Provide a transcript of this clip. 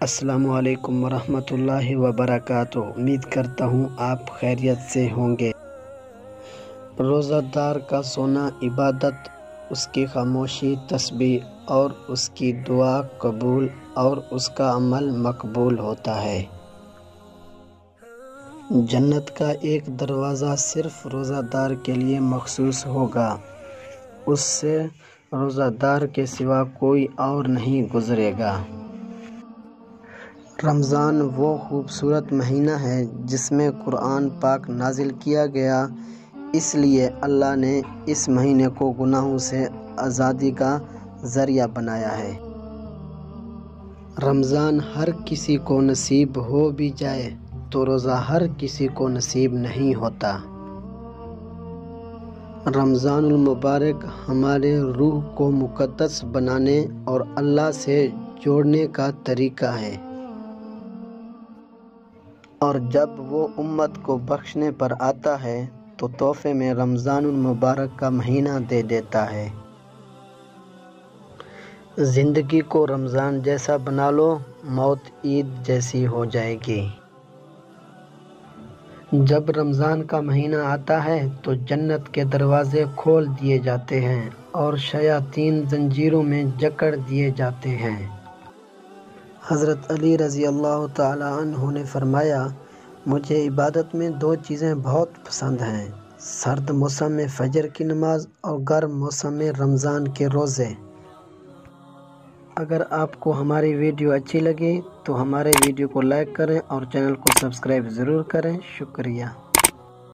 السلام علیکم ورحمۃ اللہ وبرکاتہ۔ امید کرتا ہوں آپ خیریت سے ہوں گے۔ روزہ دار کا سونا عبادت، اس کی خاموشی تسبیح اور اس کی دعا قبول اور اس کا عمل مقبول ہوتا ہے۔ جنت کا ایک دروازہ صرف روزہ دار کے لیے مخصوص ہوگا، اس سے روزہ دار کے سوا کوئی اور نہیں گزرے گا۔ رمضان وہ خوبصورت مہینہ ہے جس میں قرآن پاک نازل کیا گیا، اس لیے اللہ نے اس مہینے کو گناہوں سے آزادی کا ذریعہ بنایا ہے۔ رمضان ہر کسی کو نصیب ہو بھی جائے تو روزہ ہر کسی کو نصیب نہیں ہوتا۔ رمضان المبارک ہمارے روح کو مقدس بنانے اور اللہ سے جوڑنے کا طریقہ ہے، اور جب وہ امت کو بخشنے پر آتا ہے تو تحفے میں رمضان المبارک کا مہینہ دے دیتا ہے۔ زندگی کو رمضان جیسا بنا لو، موت عید جیسی ہو جائے گی۔ جب رمضان کا مہینہ آتا ہے تو جنت کے دروازے کھول دیے جاتے ہیں اور شیاطین زنجیروں میں جکڑ دیے جاتے ہیں۔ حضرت علی رضی اللہ تعالی عنہ نے فرمایا، مجھے عبادت میں دو چیزیں بہت پسند ہیں، سرد موسم میں فجر کی نماز اور گرم موسم میں رمضان کے روزے۔ اگر آپ کو ہماری ویڈیو اچھی لگی تو ہمارے ویڈیو کو لائک کریں اور چینل کو سبسکرائب ضرور کریں۔ شکریہ۔